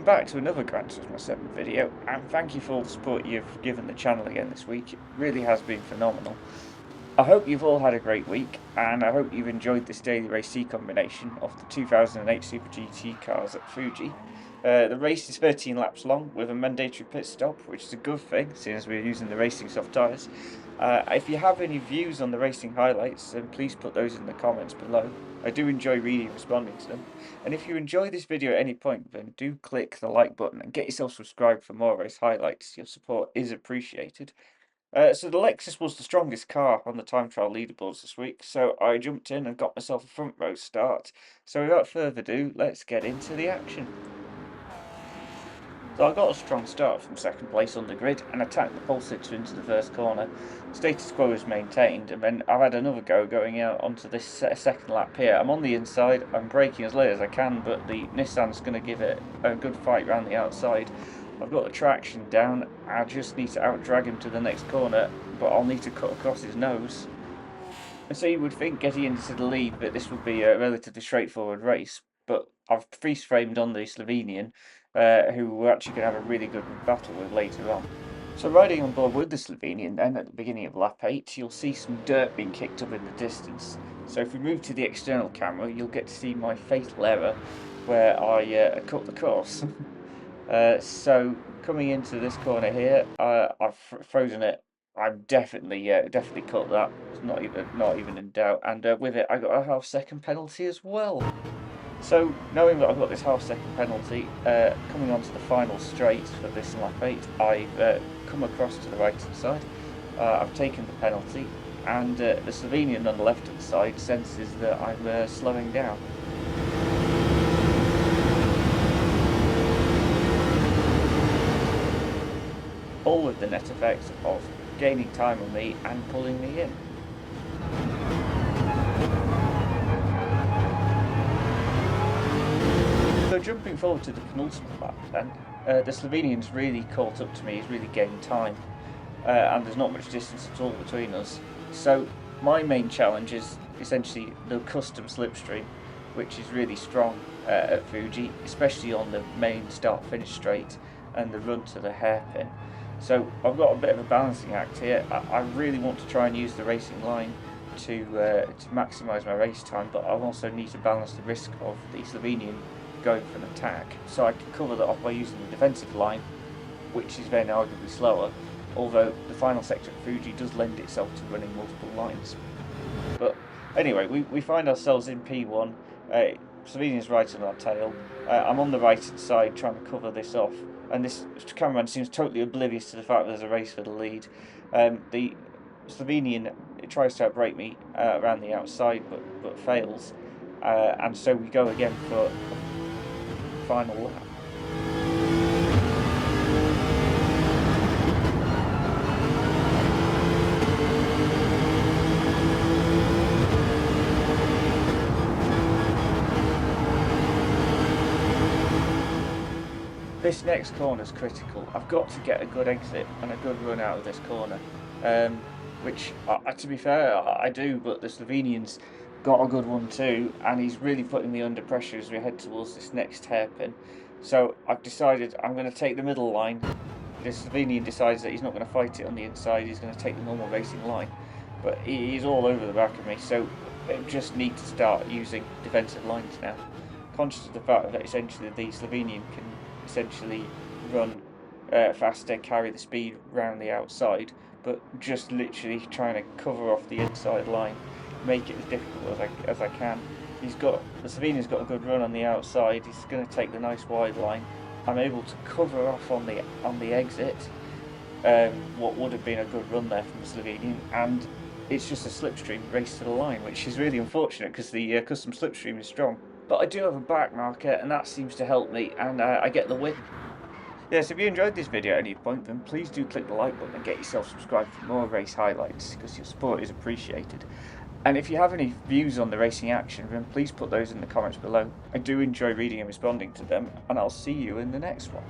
welcome back to another Gran Turismo 7 video, and thank you for all the support you've given the channel again this week. It really has been phenomenal. I hope you've all had a great week, and I hope you've enjoyed this daily race C combination of the 2008 Super GT cars at Fuji. The race is 13 laps long with a mandatory pit stop, which is a good thing, seeing as we're using the racing soft tyres. If you have any views on the racing highlights, then please put those in the comments below. I do enjoy reading and responding to them. And if you enjoy this video at any point, then do click the like button and get yourself subscribed for more race highlights. Your support is appreciated. So the Lexus was the strongest car on the time trial leaderboards this week, so I jumped in and got myself a front row start. So without further ado, let's get into the action. So I got a strong start from second place on the grid and attacked the pole sitter into the first corner. Status quo is maintained, and then I've had another go going out onto this second lap here. I'm on the inside, I'm braking as late as I can, but the Nissan's going to give it a good fight around the outside. I've got the traction down, I just need to outdrag him to the next corner, but I'll need to cut across his nose. And so you would think getting into the lead that this would be a relatively straightforward race, but I've freeze-framed on the Slovenian, who we're actually going to have a really good battle with later on. So riding on board with the Slovenian then at the beginning of lap 8, you'll see some dirt being kicked up in the distance. So if we move to the external camera, you'll get to see my fatal error where I cut the course. So coming into this corner here, I've frozen it. I've definitely cut that. It's not even in doubt. And with it, I got a half-second penalty as well. So knowing that I've got this half-second penalty, coming onto the final straight for this lap 8, I've come across to the right-hand side. I've taken the penalty, and the Slovenian on the left-hand side senses that I'm slowing down. All with the net effect of gaining time on me and pulling me in. So jumping forward to the penultimate lap then, the Slovenian's really caught up to me, he's really gained time, and there's not much distance at all between us. So my main challenge is essentially the custom slipstream, which is really strong at Fuji, especially on the main start-finish straight and the run to the hairpin. So I've got a bit of a balancing act here. I really want to try and use the racing line to maximise my race time, but I also need to balance the risk of the Slovenian going for an attack. So I can cover that off by using the defensive line, which is then arguably slower, although the final sector of Fuji does lend itself to running multiple lines. But anyway, we find ourselves in P1, Slovenian's right on our tail. I'm on the right hand side trying to cover this off, and this cameraman seems totally oblivious to the fact that there's a race for the lead. The Slovenian tries to outbrake me around the outside, but fails, and so we go again for a final lap. This next corner is critical. I've got to get a good exit and a good run out of this corner, which, to be fair, I do, but the Slovenian's got a good one too, and he's really putting me under pressure as we head towards this next hairpin. So I've decided I'm going to take the middle line. The Slovenian decides that he's not going to fight it on the inside, he's going to take the normal racing line, but he's all over the back of me, so I just need to start using defensive lines now. Conscious of the fact that essentially the Slovenian can essentially run faster, carry the speed round the outside, but just literally trying to cover off the inside line, make it as difficult as I can. The Slovenian's got a good run on the outside. He's going to take the nice wide line. I'm able to cover off on the exit, what would have been a good run there from the Slovenian, and it's just a slipstream race to the line, which is really unfortunate because the custom slipstream is strong. But I do have a back marker, and that seems to help me, and I get the win. Yes, if you enjoyed this video at any point, then please do click the like button and get yourself subscribed for more race highlights, because your support is appreciated. And if you have any views on the racing action, then please put those in the comments below. I do enjoy reading and responding to them, and I'll see you in the next one.